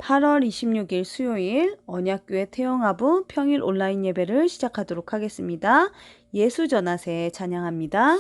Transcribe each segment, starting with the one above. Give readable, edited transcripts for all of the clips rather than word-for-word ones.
8월 26일 수요일 언약교회 태영아부 평일 온라인 예배를 시작하도록 하겠습니다. 예수 전하세 찬양합니다.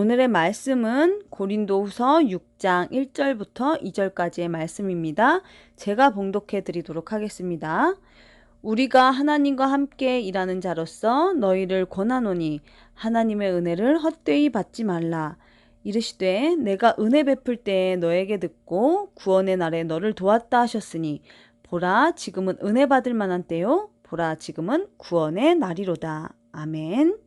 오늘의 말씀은 고린도후서 6장 1절부터 2절까지의 말씀입니다. 제가 봉독해 드리도록 하겠습니다. 우리가 하나님과 함께 일하는 자로서 너희를 권하노니 하나님의 은혜를 헛되이 받지 말라. 이르시되 내가 은혜 베풀 때에 너에게 듣고 구원의 날에 너를 도왔다 하셨으니 보라 지금은 은혜 받을 만한 때요 보라 지금은 구원의 날이로다. 아멘.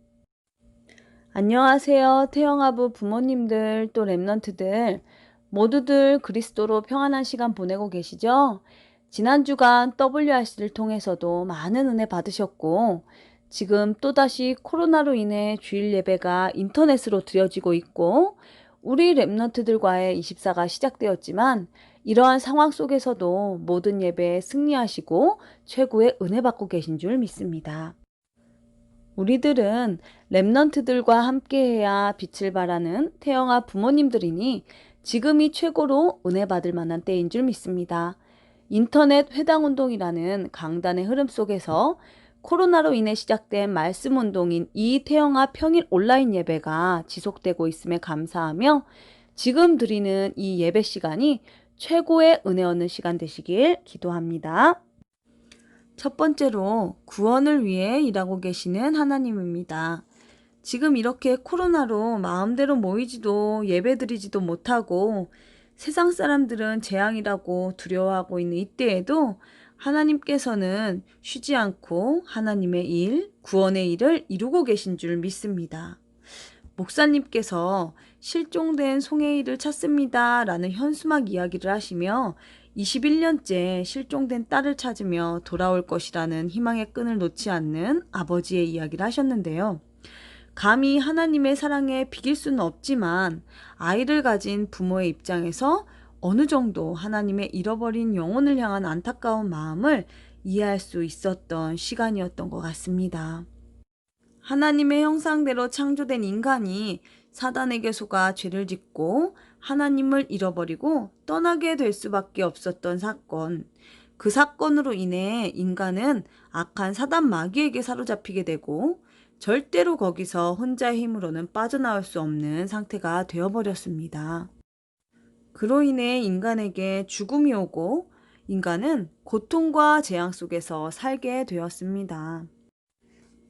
안녕하세요. 태영아부 부모님들 또 랩넌트들 모두들 그리스도로 평안한 시간 보내고 계시죠? 지난 주간 WRC를 통해서도 많은 은혜 받으셨고 지금 또다시 코로나로 인해 주일 예배가 인터넷으로 드려지고 있고 우리 랩넌트들과의 24가 시작되었지만 이러한 상황 속에서도 모든 예배에 승리하시고 최고의 은혜 받고 계신 줄 믿습니다. 우리들은 랩넌트들과 함께해야 빛을 발하는 태영아 부모님들이니 지금이 최고로 은혜 받을 만한 때인 줄 믿습니다. 인터넷 회당운동이라는 강단의 흐름 속에서 코로나로 인해 시작된 말씀운동인 이 태영아 평일 온라인 예배가 지속되고 있음에 감사하며 지금 드리는 이 예배 시간이 최고의 은혜 얻는 시간 되시길 기도합니다. 첫 번째로 구원을 위해 일하고 계시는 하나님입니다. 지금 이렇게 코로나로 마음대로 모이지도 예배드리지도 못하고 세상 사람들은 재앙이라고 두려워하고 있는 이때에도 하나님께서는 쉬지 않고 하나님의 일, 구원의 일을 이루고 계신 줄 믿습니다. 목사님께서 실종된 송혜이를 찾습니다 라는 현수막 이야기를 하시며 21년째 실종된 딸을 찾으며 돌아올 것이라는 희망의 끈을 놓지 않는 아버지의 이야기를 하셨는데요. 감히 하나님의 사랑에 비길 수는 없지만 아이를 가진 부모의 입장에서 어느 정도 하나님의 잃어버린 영혼을 향한 안타까운 마음을 이해할 수 있었던 시간이었던 것 같습니다. 하나님의 형상대로 창조된 인간이 사단에게 속아 죄를 짓고 하나님을 잃어버리고 떠나게 될 수밖에 없었던 사건. 그 사건으로 인해 인간은 악한 사단 마귀에게 사로잡히게 되고 절대로 거기서 혼자의 힘으로는 빠져나올 수 없는 상태가 되어버렸습니다. 그로 인해 인간에게 죽음이 오고 인간은 고통과 재앙 속에서 살게 되었습니다.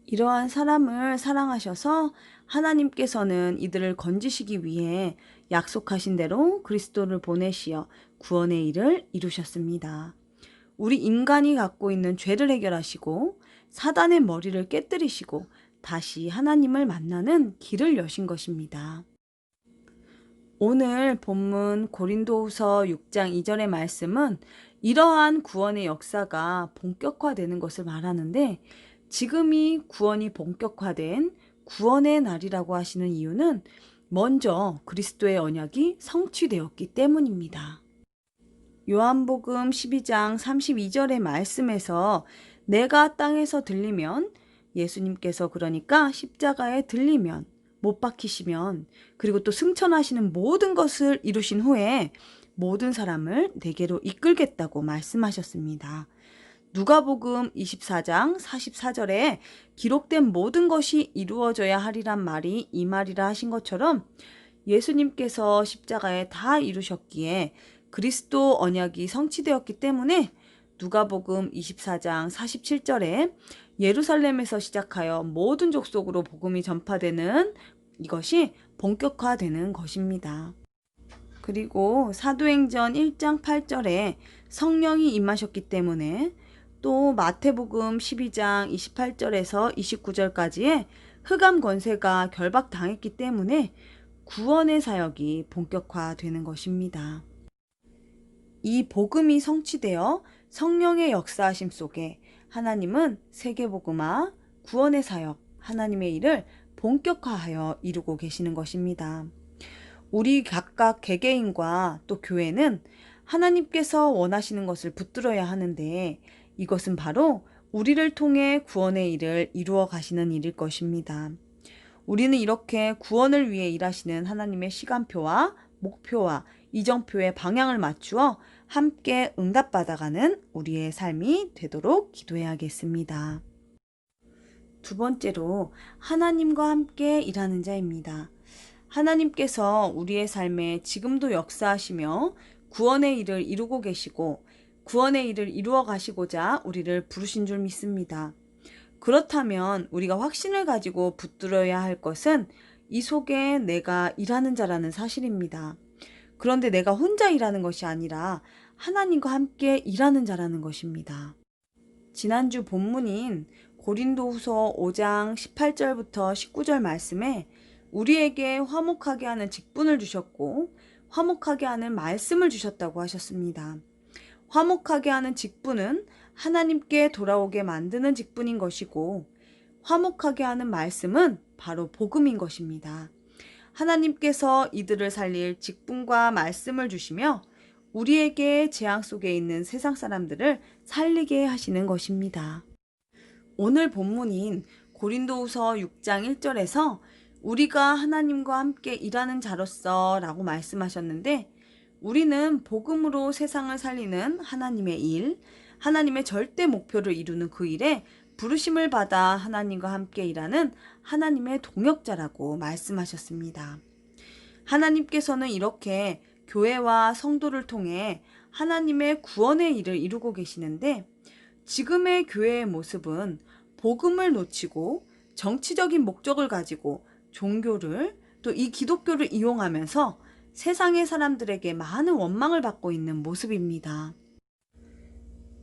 이러한 사람을 사랑하셔서 하나님께서는 이들을 건지시기 위해 약속하신 대로 그리스도를 보내시어 구원의 일을 이루셨습니다. 우리 인간이 갖고 있는 죄를 해결하시고 사단의 머리를 깨뜨리시고 다시 하나님을 만나는 길을 여신 것입니다. 오늘 본문 고린도후서 6장 2절의 말씀은 이러한 구원의 역사가 본격화되는 것을 말하는데 지금이 구원이 본격화된 구원의 날이라고 하시는 이유는 먼저 그리스도의 언약이 성취되었기 때문입니다. 요한복음 12장 32절의 말씀에서 내가 땅에서 들리면 예수님께서 그러니까 십자가에 들리면 못 박히시면 그리고 또 승천하시는 모든 것을 이루신 후에 모든 사람을 내게로 이끌겠다고 말씀하셨습니다. 누가복음 24장 44절에 기록된 모든 것이 이루어져야 하리란 말이 이 말이라 하신 것처럼 예수님께서 십자가에 다 이루셨기에 그리스도 언약이 성취되었기 때문에 누가복음 24장 47절에 예루살렘에서 시작하여 모든 족속으로 복음이 전파되는 이것이 본격화되는 것입니다. 그리고 사도행전 1장 8절에 성령이 임하셨기 때문에 또 마태복음 12장 28절에서 29절까지의 흑암 권세가 결박당했기 때문에 구원의 사역이 본격화되는 것입니다. 이 복음이 성취되어 성령의 역사하심 속에 하나님은 세계복음화, 구원의 사역, 하나님의 일을 본격화하여 이루고 계시는 것입니다. 우리 각각 개개인과 또 교회는 하나님께서 원하시는 것을 붙들어야 하는데 이것은 바로 우리를 통해 구원의 일을 이루어 가시는 일일 것입니다. 우리는 이렇게 구원을 위해 일하시는 하나님의 시간표와 목표와 이정표의 방향을 맞추어 함께 응답받아가는 우리의 삶이 되도록 기도해야겠습니다. 두 번째로 하나님과 함께 일하는 자입니다. 하나님께서 우리의 삶에 지금도 역사하시며 구원의 일을 이루고 계시고 구원의 일을 이루어 가시고자 우리를 부르신 줄 믿습니다. 그렇다면 우리가 확신을 가지고 붙들어야 할 것은 이 속에 내가 일하는 자라는 사실입니다. 그런데 내가 혼자 일하는 것이 아니라 하나님과 함께 일하는 자라는 것입니다. 지난주 본문인 고린도후서 5장 18절부터 19절 말씀에 우리에게 화목하게 하는 직분을 주셨고 화목하게 하는 말씀을 주셨다고 하셨습니다. 화목하게 하는 직분은 하나님께 돌아오게 만드는 직분인 것이고 화목하게 하는 말씀은 바로 복음인 것입니다. 하나님께서 이들을 살릴 직분과 말씀을 주시며 우리에게 재앙 속에 있는 세상 사람들을 살리게 하시는 것입니다. 오늘 본문인 고린도후서 6장 1절에서 우리가 하나님과 함께 일하는 자로서 라고 말씀하셨는데 우리는 복음으로 세상을 살리는 하나님의 일, 하나님의 절대 목표를 이루는 그 일에 부르심을 받아 하나님과 함께 일하는 하나님의 동역자라고 말씀하셨습니다. 하나님께서는 이렇게 교회와 성도를 통해 하나님의 구원의 일을 이루고 계시는데 지금의 교회의 모습은 복음을 놓치고 정치적인 목적을 가지고 종교를 또 이 기독교를 이용하면서 세상의 사람들에게 많은 원망을 받고 있는 모습입니다.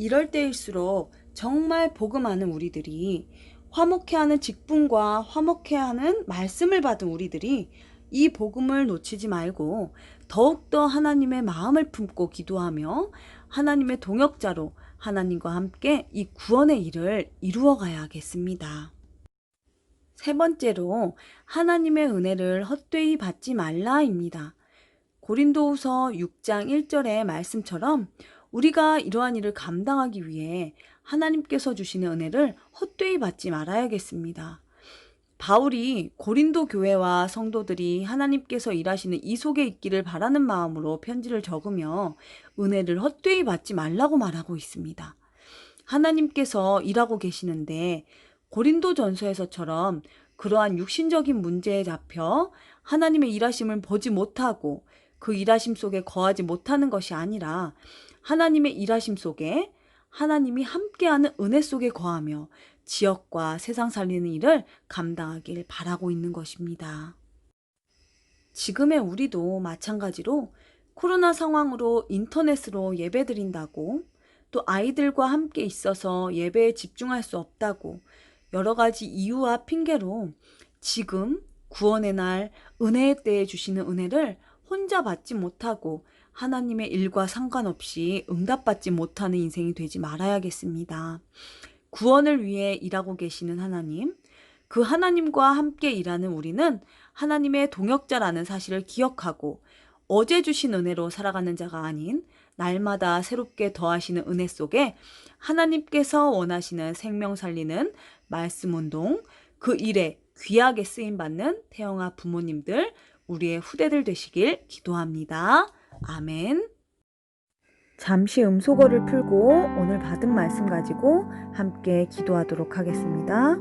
이럴 때일수록 정말 복음하는 우리들이, 화목해하는 직분과 화목해하는 말씀을 받은 우리들이 이 복음을 놓치지 말고 더욱더 하나님의 마음을 품고 기도하며 하나님의 동역자로 하나님과 함께 이 구원의 일을 이루어 가야겠습니다. 세 번째로 하나님의 은혜를 헛되이 받지 말라입니다. 고린도후서 6장 1절의 말씀처럼 우리가 이러한 일을 감당하기 위해 하나님께서 주시는 은혜를 헛되이 받지 말아야겠습니다. 바울이 고린도 교회와 성도들이 하나님께서 일하시는 이 속에 있기를 바라는 마음으로 편지를 적으며 은혜를 헛되이 받지 말라고 말하고 있습니다. 하나님께서 일하고 계시는데 고린도전서에서처럼 그러한 육신적인 문제에 잡혀 하나님의 일하심을 보지 못하고 그 일하심 속에 거하지 못하는 것이 아니라 하나님의 일하심 속에 하나님이 함께하는 은혜 속에 거하며 지역과 세상 살리는 일을 감당하길 바라고 있는 것입니다. 지금의 우리도 마찬가지로 코로나 상황으로 인터넷으로 예배드린다고, 또 아이들과 함께 있어서 예배에 집중할 수 없다고 여러 가지 이유와 핑계로 지금 구원의 날 은혜의 때에 주시는 은혜를 혼자 받지 못하고 하나님의 일과 상관없이 응답받지 못하는 인생이 되지 말아야겠습니다. 구원을 위해 일하고 계시는 하나님, 그 하나님과 함께 일하는 우리는 하나님의 동역자라는 사실을 기억하고 어제 주신 은혜로 살아가는 자가 아닌 날마다 새롭게 더하시는 은혜 속에 하나님께서 원하시는 생명 살리는 말씀 운동, 그 일에 귀하게 쓰임받는 태영아 부모님들, 우리의 후대들 되시길 기도합니다. 아멘. 잠시 음소거를 풀고 오늘 받은 말씀 가지고 함께 기도하도록 하겠습니다.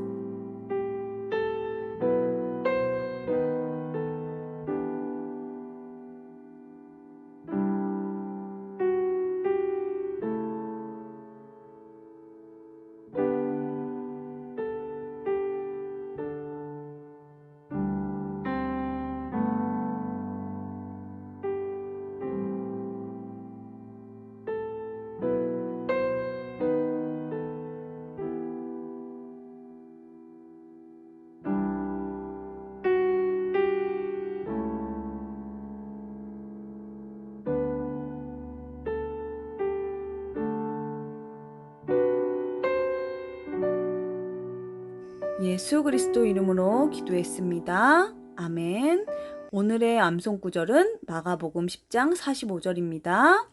예수 그리스도 이름으로 기도했습니다. 아멘. 오늘의 암송 구절은 마가복음 10장 45절입니다.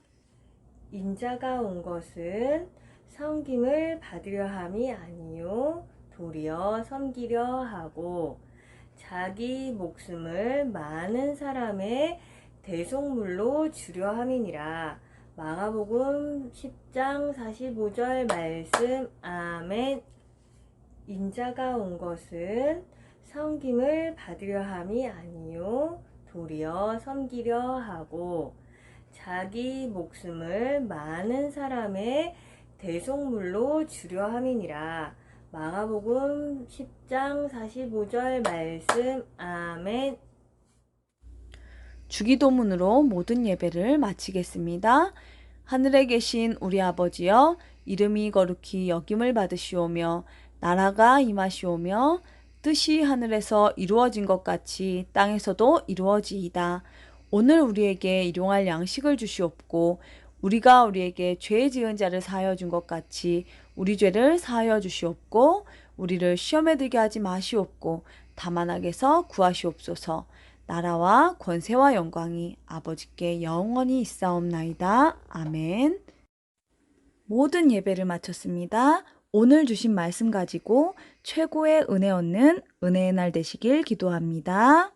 인자가 온 것은 섬김을 받으려 함이 아니요 도리어 섬기려 하고 자기 목숨을 많은 사람의 대속물로 주려 함이니라. 마가복음 10장 45절 말씀. 아멘. 인자가 온 것은 섬김을 받으려 함이 아니요 도리어 섬기려 하고 자기 목숨을 많은 사람의 대속물로 주려 함이니라. 마가복음 10장 45절 말씀. 아멘. 주기도문으로 모든 예배를 마치겠습니다. 하늘에 계신 우리 아버지여, 이름이 거룩히 여김을 받으시오며 나라가 임하시오며 뜻이 하늘에서 이루어진 것 같이 땅에서도 이루어지이다. 오늘 우리에게 일용할 양식을 주시옵고 우리가 우리에게 죄 지은 자를 사하여 준 것 같이 우리 죄를 사하여 주시옵고 우리를 시험에 들게 하지 마시옵고 다만 악에서 구하시옵소서. 나라와 권세와 영광이 아버지께 영원히 있사옵나이다. 아멘. 모든 예배를 마쳤습니다. 오늘 주신 말씀 가지고 최고의 은혜 얻는 은혜의 날 되시길 기도합니다.